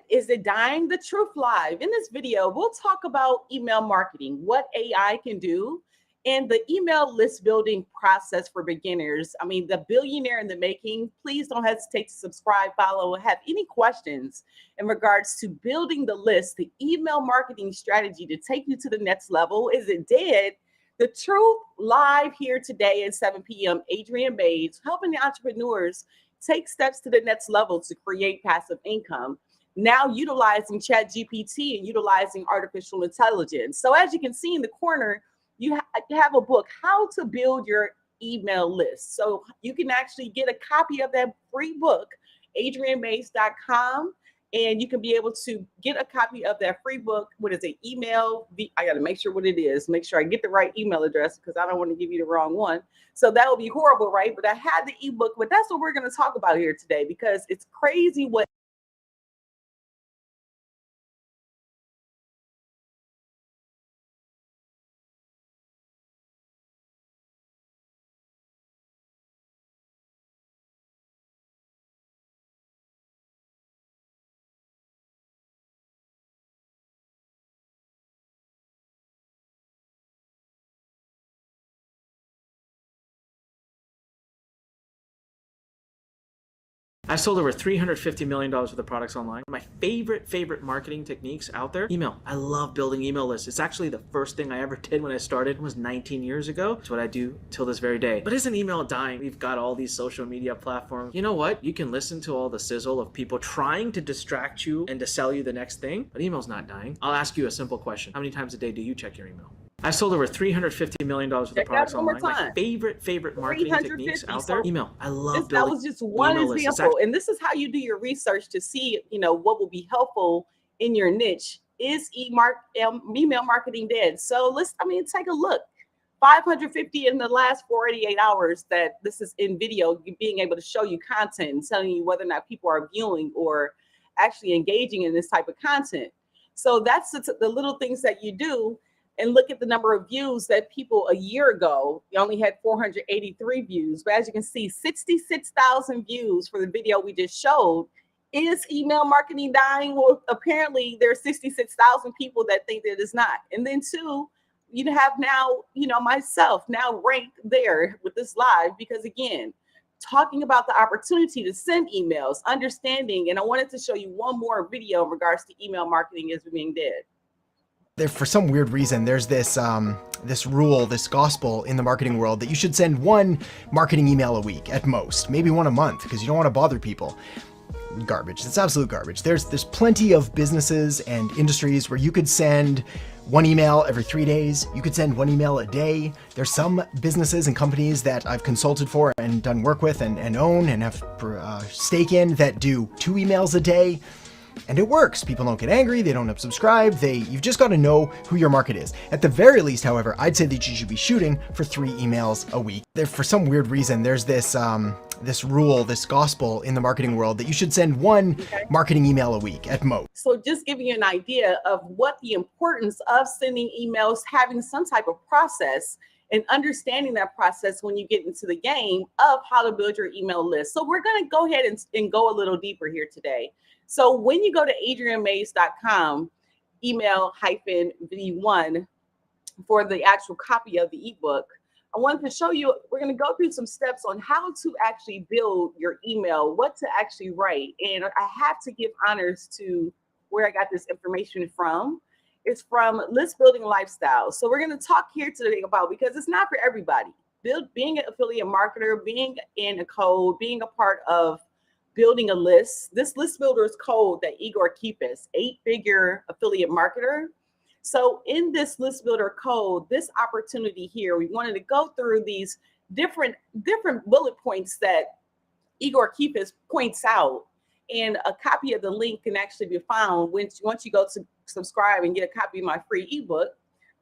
Is it dying? The Truth Live. In this video, we'll talk about email marketing, what AI can do, and the email list building process for beginners. I mean, the billionaire in the making. Please don't hesitate to subscribe, follow, have any questions in regards to building the list, the email marketing strategy to take you to the next level. Is it dead? The Truth Live here today at 7 p.m. Adrienne Bates, helping the entrepreneurs take steps to the next level to create passive income, now utilizing Chat GPT and utilizing artificial intelligence. So as you can see in the corner, you have a book, How to Build Your Email List. So you can actually get a copy of that free book, adriennemays.com, and you can be able to get a copy of that free book. What is it? I got to make sure what it is. Make sure I get the right email address because I don't want to give you the wrong one. So that would be horrible, right? But I had the ebook, but that's what we're going to talk about here today because it's crazy what I've sold over $350 million worth of products online. My favorite marketing techniques out there, email. I love building email lists. It's actually the first thing I ever did when I started. It was 19 years ago. It's what I do till this very day. But isn't email dying? We've got all these social media platforms. You know what? You can listen to all the sizzle of people trying to distract you and to sell you the next thing, but email's not dying. I'll ask you a simple question. How many times a day do you check your email? I've sold over $350 million worth of products online. My favorite marketing techniques out there, email. I love building. That was just one example. And this is how you do your research to see, what will be helpful in your niche. Is email marketing dead? So take a look. 550 in the last 48 hours that this is in video, being able to show you content and telling you whether or not people are viewing or actually engaging in this type of content. So that's the little things that you do. And look at the number of views that people a year ago, you only had 483 views. But as you can see, 66,000 views for the video we just showed. Is email marketing dying? Well, apparently there are 66,000 people that think that it's not. And then two, you have now, myself now ranked there with this live because again, talking about the opportunity to send emails, understanding, and I wanted to show you one more video in regards to email marketing as being dead. For some weird reason, there's this rule, this gospel in the marketing world that you should send one marketing email a week at most, maybe one a month, because you don't want to bother people. Garbage. It's absolute garbage. There's plenty of businesses and industries where you could send one email every 3 days. You could send one email a day. There's some businesses and companies that I've consulted for and done work with and own and have stake in that do 2 emails a day. And it works. People don't get angry. They don't unsubscribe. You've just got to know who your market is. At the very least, however, I'd say that you should be shooting for 3 emails a week. For some weird reason, there's this rule, this gospel in the marketing world that you should send one marketing email a week at most. So just giving you an idea of what the importance of sending emails, having some type of process and understanding that process when you get into the game of how to build your email list. So we're going to go ahead and go a little deeper here today. So when you go to adriennemays.com, email -v1 for the actual copy of the ebook, I wanted to show you, we're going to go through some steps on how to actually build your email, what to actually write. And I have to give honors to where I got this information from. It's from List Building Lifestyle. So we're going to talk here today about, because it's not for everybody. Being an affiliate marketer, being in a code, being a part of building a list. This list builder's code that Igor Kipis, 8-figure affiliate marketer. So in this list builder code, this opportunity here, we wanted to go through these different bullet points that Igor Kipis points out. And a copy of the link can actually be found once you go to subscribe and get a copy of my free ebook,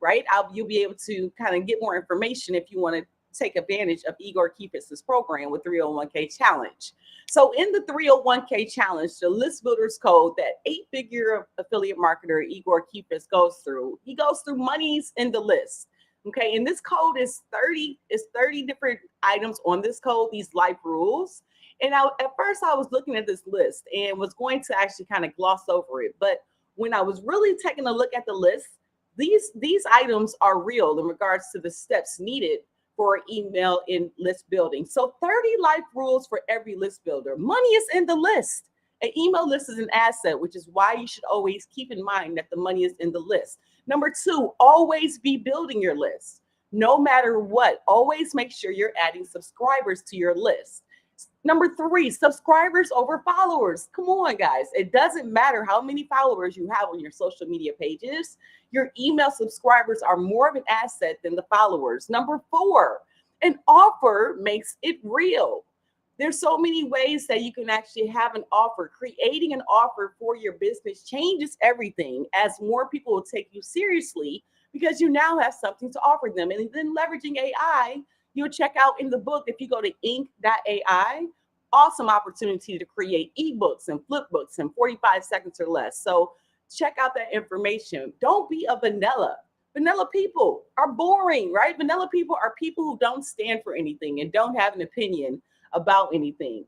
right? You'll be able to kind of get more information if you want to take advantage of Igor Kipis's program with 301k challenge. So in the 301k challenge, the list builders code that 8-figure affiliate marketer Igor Kipis goes through, he goes through monies in the list. Okay, and this code is 30 different items on this code, these life rules. And at first I was looking at this list and was going to actually kind of gloss over it. But when I was really taking a look at the list, these items are real in regards to the steps needed for email in list building. So 30 life rules for every list builder. Money is in the list. An email list is an asset, which is why you should always keep in mind that the money is in the list. Number two, always be building your list. No matter what, always make sure you're adding subscribers to your list. Number three, subscribers over followers. Come on, guys. It doesn't matter how many followers you have on your social media pages. Your email subscribers are more of an asset than the followers. Number four, an offer makes it real. There's so many ways that you can actually have an offer. Creating an offer for your business changes everything as more people will take you seriously because you now have something to offer them. And then leveraging AI, you'll check out in the book, if you go to ink.ai, awesome opportunity to create ebooks and flip books in 45 seconds or less. So check out that information. Don't be a vanilla. Vanilla people are boring, right? Vanilla people are people who don't stand for anything and don't have an opinion about anything.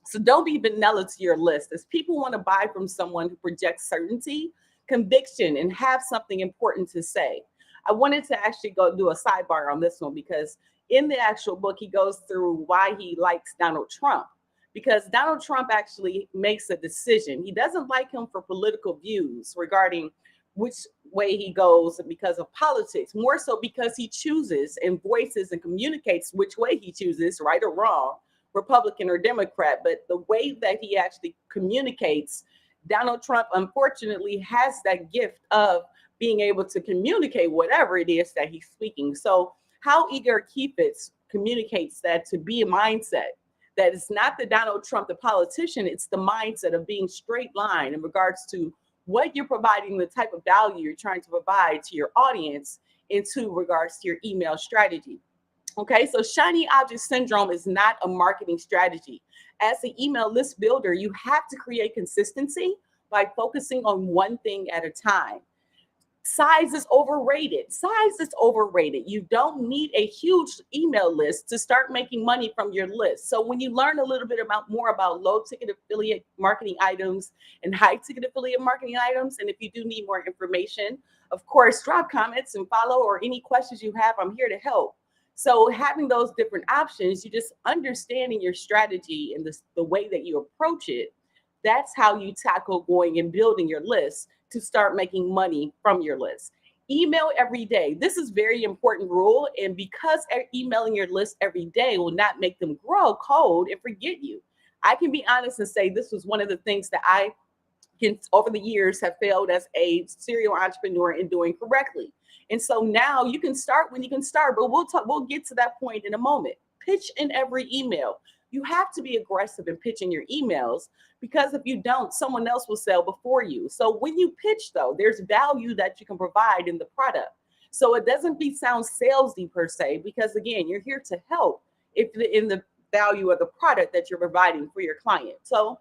So don't be vanilla to your list, as people want to buy from someone who projects certainty, conviction, and have something important to say. I wanted to actually go do a sidebar on this one because in the actual book, he goes through why he likes Donald Trump, because Donald Trump actually makes a decision. He doesn't like him for political views regarding which way he goes because of politics, more so because he chooses and voices and communicates which way he chooses, right or wrong, Republican or Democrat. But the way that he actually communicates, Donald Trump, unfortunately, has that gift of being able to communicate whatever it is that he's speaking. So how Igor Kheifets communicates that to be a mindset, that it's not the Donald Trump, the politician, it's the mindset of being straight line in regards to what you're providing, the type of value you're trying to provide to your audience into regards to your email strategy. Okay, so shiny object syndrome is not a marketing strategy. As an email list builder, you have to create consistency by focusing on one thing at a time. Size is overrated. Size is overrated. You don't need a huge email list to start making money from your list. So when you learn a little bit more about low ticket affiliate marketing items and high ticket affiliate marketing items, and if you do need more information, of course, drop comments and follow, or any questions you have, I'm here to help. So having those different options, you just understanding your strategy and the way that you approach it, that's how you tackle going and building your list to start making money from your list. Email every day. This is very important rule. And because emailing your list every day will not make them grow cold and forget you. I can be honest and say this was one of the things that I can, over the years, have failed as a serial entrepreneur in doing correctly. And so now you can start when you can start, but we'll get to that point in a moment. Pitch in every email. You have to be aggressive in pitching your emails, because if you don't, someone else will sell before you. So when you pitch, though, there's value that you can provide in the product. So it doesn't sound salesy per se, because again, you're here to help in the value of the product that you're providing for your client. So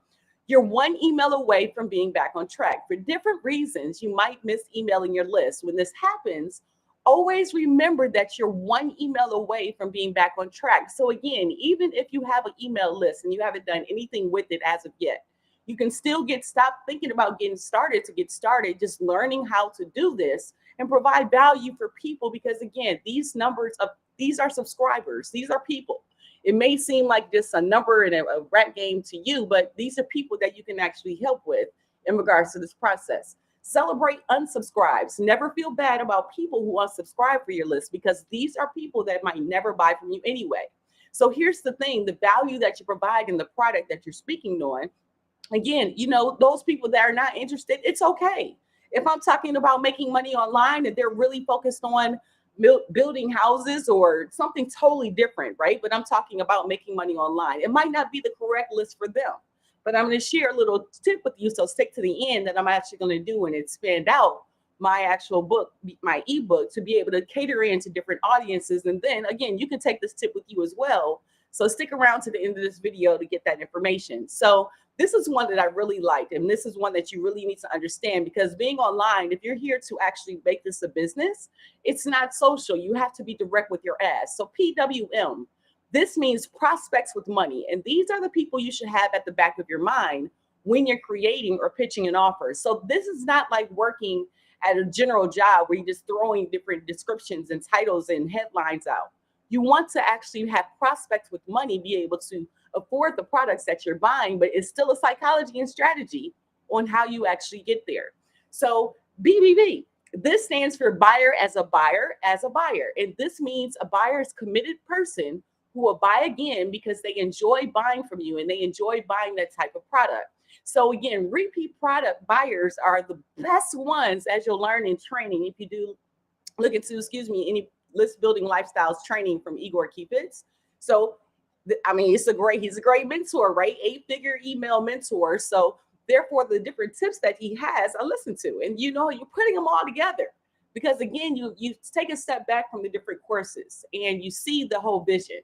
you're one email away from being back on track. For different reasons, you might miss emailing your list. When this happens, always remember that you're one email away from being back on track. So again, even if you have an email list and you haven't done anything with it as of yet, you can still stop thinking about getting started to get started, just learning how to do this and provide value for people. Because again, these are subscribers. These are people. It may seem like just a number in a rat game to you, but these are people that you can actually help with in regards to this process. Celebrate unsubscribes. Never feel bad about people who unsubscribe for your list, because these are people that might never buy from you anyway. So here's the thing, the value that you provide in the product that you're speaking on. Again, those people that are not interested, it's okay. If I'm talking about making money online and they're really focused on building houses or something totally different, right? But I'm talking about making money online. It might not be the correct list for them. But I'm going to share a little tip with you, so stick to the end, that I'm actually going to do and expand out my actual book, my ebook, to be able to cater into different audiences. And then again, you can take this tip with you as well. So stick around to the end of this video to get that information. So this is one that I really liked, and this is one that you really need to understand, because being online, if you're here to actually make this a business, it's not social. You have to be direct with your ads. So PWM. This means prospects with money. And these are the people you should have at the back of your mind when you're creating or pitching an offer. So this is not like working at a general job where you're just throwing different descriptions and titles and headlines out. You want to actually have prospects with money be able to afford the products that you're buying, but it's still a psychology and strategy on how you actually get there. So BBB, this stands for buyer as a buyer as a buyer. And this means a buyer is a committed person who will buy again because they enjoy buying from you and they enjoy buying that type of product. So again, repeat product buyers are the best ones, as you'll learn in training. If you do look into, any list building lifestyles training from Igor Kifitz. So, I mean, he's a great mentor, right? 8-figure email mentor. So therefore, the different tips that he has, I listen to, and you're putting them all together because again, you take a step back from the different courses and you see the whole vision.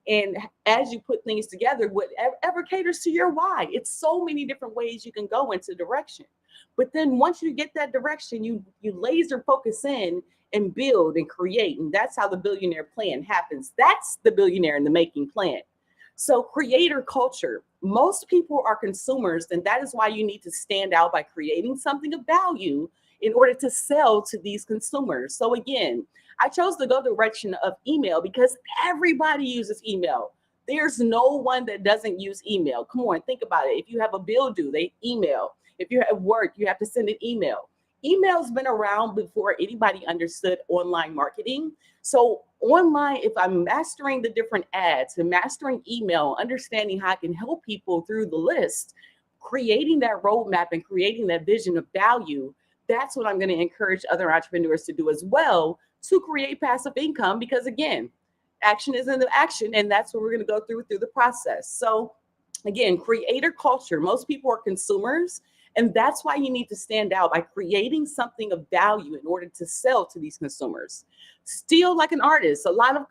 And as you put things together, whatever caters to your why, it's so many different ways you can go into direction. But then once you get that direction, you laser focus in and build and create. And that's how the billionaire plan happens. That's the billionaire in the making plan. So creator culture, most people are consumers, and that is why you need to stand out by creating something of value in order to sell to these consumers. So again, I chose to go the direction of email because everybody uses email. There's no one that doesn't use email. Come on, think about it. If you have a bill due, they email. If you're at work, you have to send an email. Email's been around before anybody understood online marketing. So online, if I'm mastering the different ads and mastering email, understanding how I can help people through the list, creating that roadmap and creating that vision of value, that's what I'm going to encourage other entrepreneurs to do as well, to create passive income. Because again, action is in the action, and that's what we're going to go through the process. So again, creator culture, most people are consumers, and that's why you need to stand out by creating something of value in order to sell to these consumers. Steal like an artist. A lot of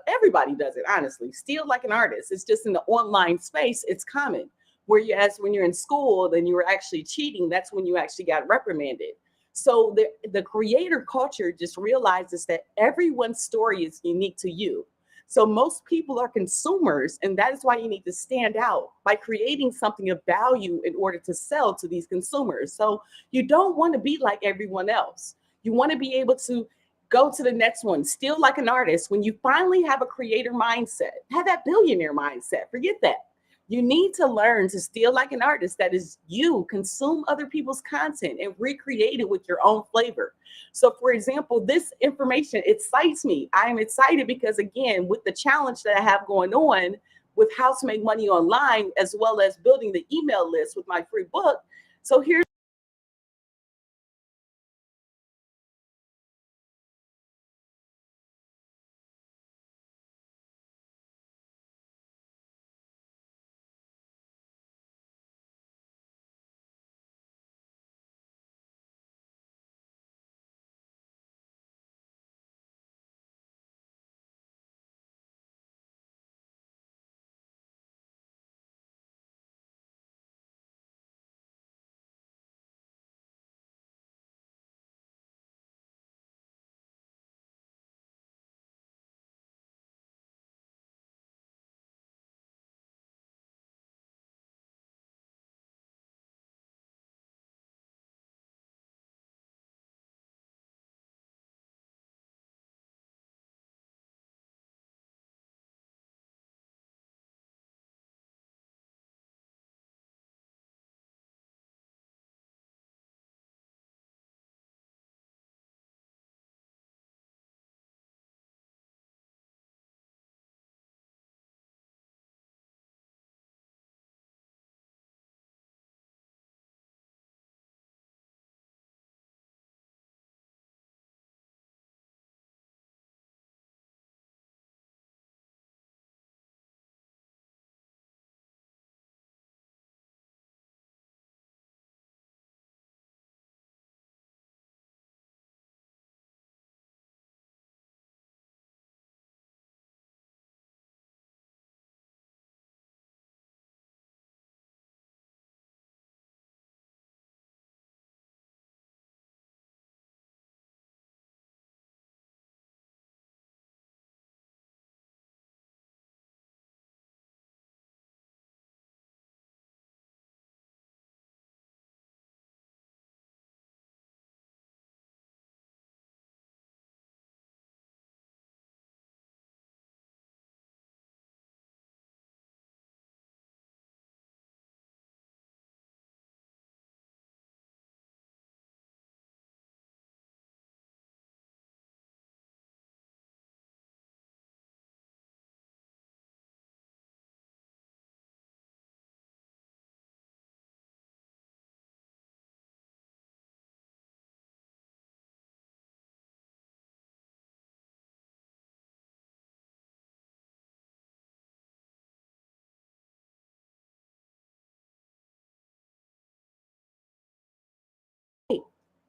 everybody does it, honestly. Steal like an artist. It's just in the online space, it's common. Whereas when you're in school, then you were actually cheating. That's when you actually got reprimanded. So the creator culture just realizes that everyone's story is unique to you. So most people are consumers, and that is why you need to stand out by creating something of value in order to sell to these consumers. So you don't want to be like everyone else. You want to be able to go to the next one, steal like an artist. When you finally have a creator mindset, have that billionaire mindset, forget that. You need to learn to steal like an artist. That is you, consume other people's content and recreate it with your own flavor. So for example, this information excites me. I'm excited because again, with the challenge that I have going on with how to make money online, as well as building the email list with my free book. So here's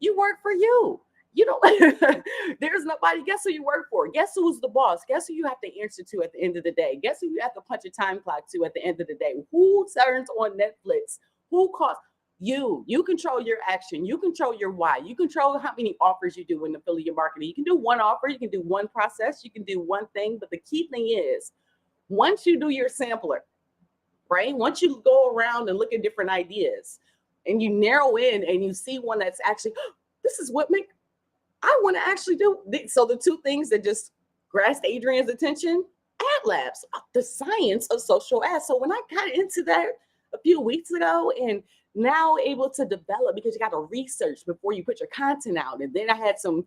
You work for you. You don't, there's nobody. Guess who you work for? Guess who's the boss? Guess who you have to answer to at the end of the day? Guess who you have to punch a time clock to at the end of the day? Who turns on Netflix? Who calls? You control your action. You control your why. You control how many offers you do in affiliate marketing. You can do one offer, you can do one process, you can do one thing. But the key thing is, once you do your sampler, right? Once you go around and look at different ideas and you narrow in and you see one that's actually, this is what I want to actually do. So the two things that just grasped Adrian's attention, ad labs, the science of social ads. So when I got into that a few weeks ago and now able to develop, because you got to research before you put your content out. And then I had some,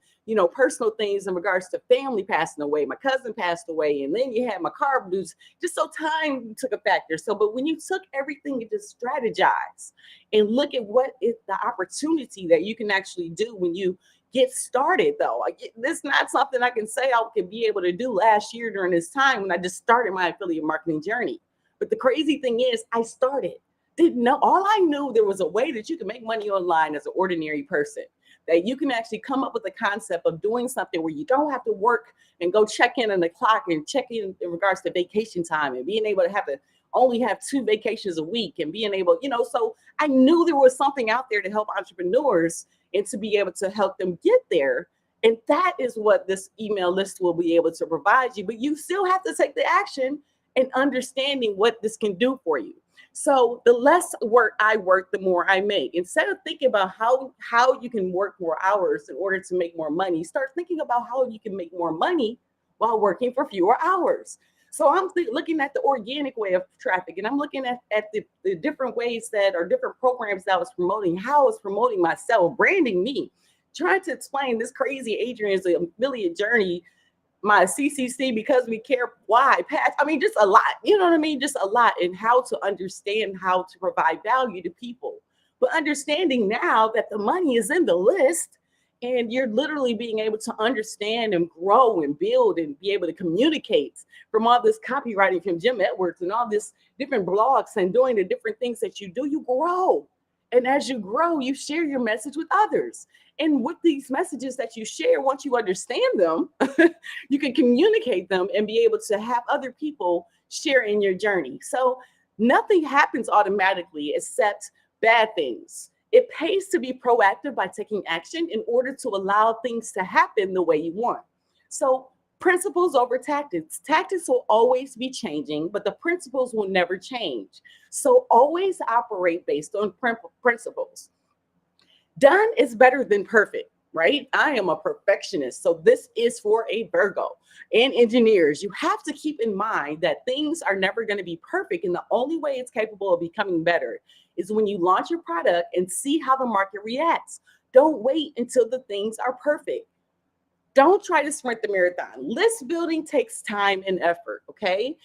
personal things in regards to family passing away. My cousin passed away. And then you had my car blues. Just so time took a factor. So, but when you took everything and just strategize and look at what is the opportunity that you can actually do when you get started, though. This is not something I can say I could be able to do last year during this time when I just started my affiliate marketing journey. But the crazy thing is I started. Didn't know. All I knew, there was a way that you can make money online as an ordinary person, that you can actually come up with the concept of doing something where you don't have to work and go check in on the clock and check in regards to vacation time and being able to only have 2 vacations a week and being able, so I knew there was something out there to help entrepreneurs and to be able to help them get there. And that is what this email list will be able to provide you. But you still have to take the action and understanding what this can do for you. So the less work I work, the more I make. Instead of thinking about how you can work more hours in order to make more money, start thinking about how you can make more money while working for fewer hours. So I'm looking at the organic way of traffic, and I'm looking at the different ways that are different programs that I was promoting, how I was promoting myself, branding me, trying to explain this crazy Adrian's affiliate journey, my CCC, because we care, why, patch. I mean, just a lot, you know what I mean? Just a lot, and how to understand how to provide value to people. But understanding now that the money is in the list and you're literally being able to understand and grow and build and be able to communicate from all this copywriting from Jim Edwards and all this different blogs and doing the different things that you do, you grow. And as you grow, you share your message with others. And with these messages that you share, once you understand them, you can communicate them and be able to have other people share in your journey. So nothing happens automatically except bad things. It pays to be proactive by taking action in order to allow things to happen the way you want. So principles over tactics. Tactics will always be changing, but the principles will never change. So always operate based on principles. Done is better than perfect, right? I am a perfectionist. So this is for a Virgo. And engineers, you have to keep in mind that things are never going to be perfect. And the only way it's capable of becoming better is when you launch your product and see how the market reacts. Don't wait until the things are perfect. Don't try to sprint the marathon. List building takes time and effort, okay?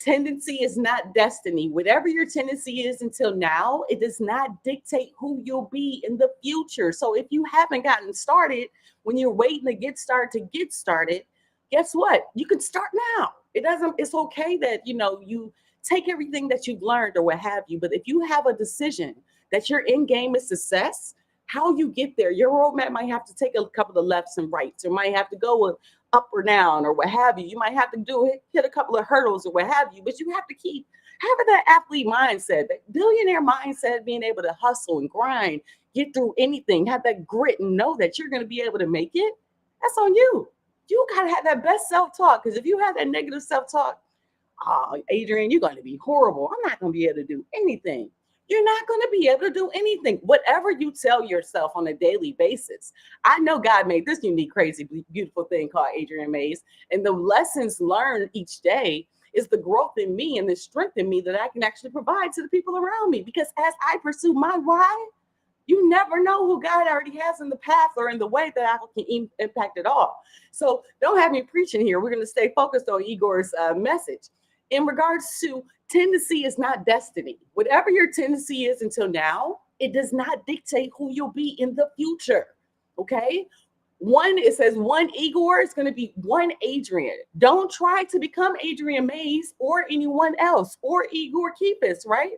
Tendency is not destiny. Whatever your tendency is until now, it does not dictate who you'll be in the future. So if you haven't gotten started, when you're waiting to get started, guess what? You can start now. It's okay that, you take everything that you've learned or what have you. But if you have a decision that your end game is success, how you get there, your roadmap might have to take a couple of lefts and rights, or might have to go with up or down or what have you. You might have to hit a couple of hurdles or what have you, but you have to keep having that athlete mindset, that billionaire mindset, being able to hustle and grind, get through anything, have that grit and know that you're going to be able to make it. That's on you. You got to have that best self-talk, because if you have that negative self-talk, oh, Adrian, you're going to be horrible. I'm not going to be able to do anything. You're not going to be able to do anything. Whatever you tell yourself on a daily basis. I know God made this unique, crazy, beautiful thing called Adrian Mays. And the lessons learned each day is the growth in me and the strength in me that I can actually provide to the people around me. Because as I pursue my why, you never know who God already has in the path or in the way that I can impact it all. So don't have me preaching here. We're going to stay focused on Igor's message. In regards to tendency is not destiny. Whatever your tendency is until now, it does not dictate who you'll be in the future. Okay? It says one Igor is going to be one Adrian. Don't try to become Adrian Mays or anyone else or Igor Kepis, right?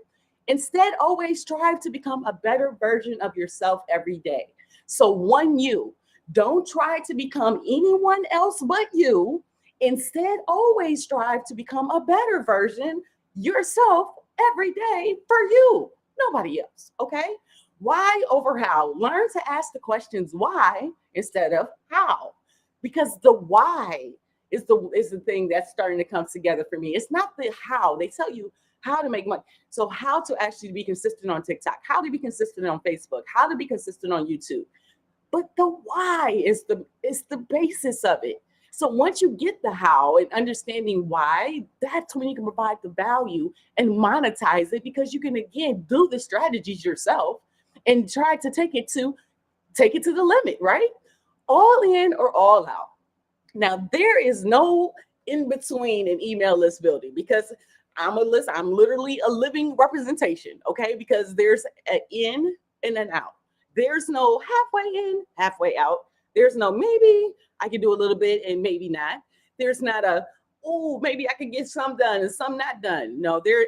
Instead, always strive to become a better version of yourself every day. So one you. Don't try to become anyone else but you. Instead, always strive to become a better version yourself every day for you, nobody else. Okay? Why over how? Learn to ask the questions why instead of how, because the why is the thing that's starting to come together for me. It's not the how. They tell you how to make money. So how to actually be consistent on TikTok, how to be consistent on Facebook, how to be consistent on YouTube. But the why is the basis of it. So once you get the how and understanding why, that's when you can provide the value and monetize it, because you can again do the strategies yourself and try to take it to the limit, right? All in or all out. Now there is no in between in email list building, because I'm literally a living representation, okay? Because there's an in and an out. There's no halfway in, halfway out. There's no maybe I can do a little bit and maybe not. There's not a, oh, maybe I could get some done and some not done. No, there.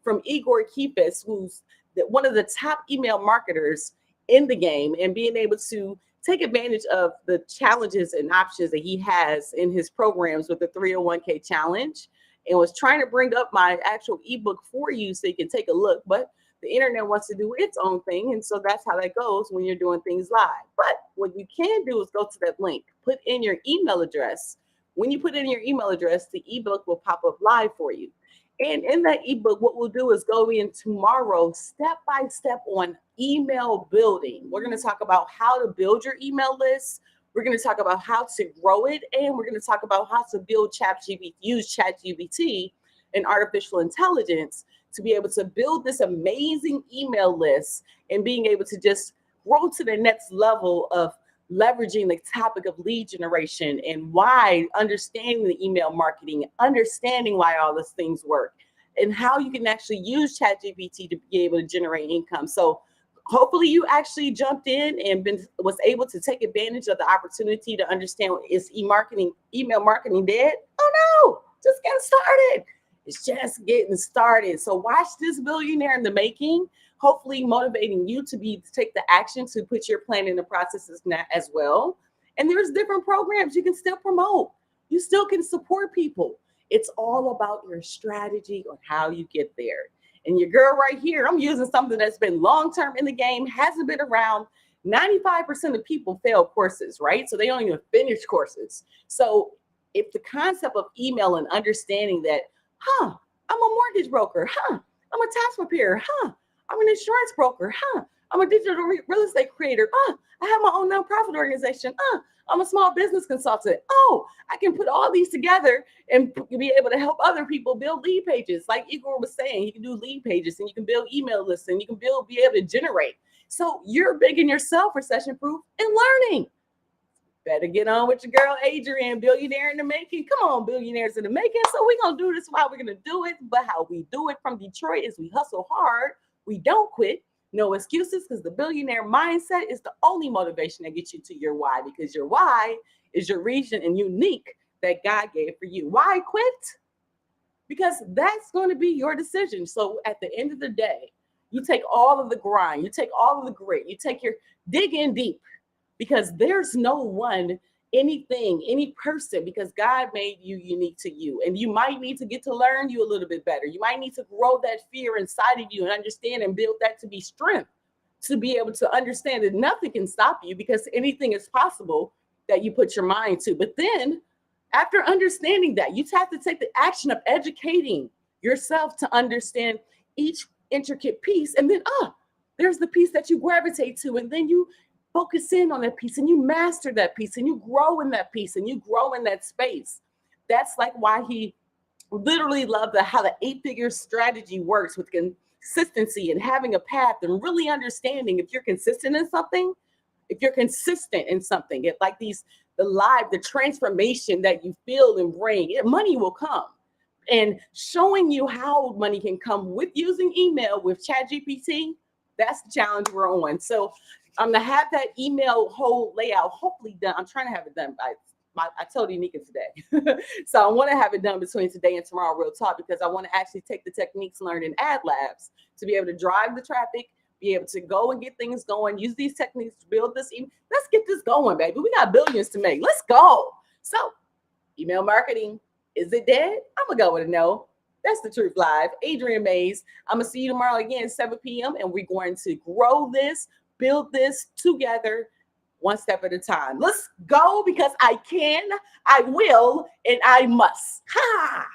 From Igor Kifis, who's one of the top email marketers in the game, and being able to take advantage of the challenges and options that he has in his programs with the 301k challenge, and was trying to bring up my actual ebook for you so you can take a look. But the internet wants to do its own thing. And so that's how that goes when you're doing things live. But what you can do is go to that link, put in your email address. When you put in your email address, the ebook will pop up live for you. And in that ebook, what we'll do is go in tomorrow step by step on email building. We're going to talk about how to build your email list. We're going to talk about how to grow it. And we're going to talk about how to build ChatGPT, use ChatGPT and artificial intelligence to be able to build this amazing email list and being able to just grow to the next level of leveraging the topic of lead generation and why, understanding the email marketing, understanding why all these things work, and how you can actually use ChatGPT to be able to generate income. So hopefully you actually jumped in and was able to take advantage of the opportunity to understand, is email marketing dead? Oh no, just getting started. It's just getting started. So watch this billionaire in the making, hopefully motivating you to take the action to put your plan into processes now as well. And there's different programs you can still promote. You still can support people. It's all about your strategy on how you get there. And your girl right here, I'm using something that's been long-term in the game, hasn't been around. 95% of people fail courses, right? So they don't even finish courses. So if the concept of email and understanding that, I'm a mortgage broker, I'm a tax preparer, I'm an insurance broker, I'm a digital real estate creator, I have my own nonprofit organization, I'm a small business consultant. Oh, I can put all these together and be able to help other people build lead pages. Like Igor was saying, you can do lead pages and you can build email lists and you can be able to generate. So you're big in yourself, recession proof, and learning. Better get on with your girl, Adrienne, billionaire in the making. Come on, billionaires in the making. So we're going to do this while we're going to do it. But how we do it from Detroit is we hustle hard. We don't quit. No excuses, because the billionaire mindset is the only motivation that gets you to your why, because your why is your reason and unique that God gave for you. Why quit? Because that's going to be your decision. So at the end of the day, you take all of the grind, you take all of the grit, you take your dig in deep, because there's no one, anything, any person, because God made you unique to you. And you might need to get to learn you a little bit better. You might need to grow that fear inside of you and understand and build that to be strength, to be able to understand that nothing can stop you, because anything is possible that you put your mind to. But then after understanding that, you have to take the action of educating yourself to understand each intricate piece. And then, there's the piece that you gravitate to. And then you focus in on that piece and you master that piece and you grow in that piece and you grow in that space. That's like why he literally loved how the 8-figure strategy works, with consistency and having a path and really understanding if you're consistent in something, it like the transformation that you feel and bring, money will come. And showing you how money can come with using email with ChatGPT, that's the challenge we're on. So I'm gonna have that email whole layout hopefully done. I'm trying to have it done by I told Nika today. So I want to have it done between today and tomorrow, real talk, because I want to actually take the techniques learned in Ad Labs to be able to drive the traffic, be able to go and get things going, use these techniques to build this. Let's get this going, baby. We got billions to make. Let's go. So email marketing, is it dead? I'm gonna go with a no. That's the truth live. Adrienne Mays. I'm gonna see you tomorrow again at 7 p.m. and we're going to grow this, build this together, one step at a time. Let's go, because I can, I will, and I must. Ha!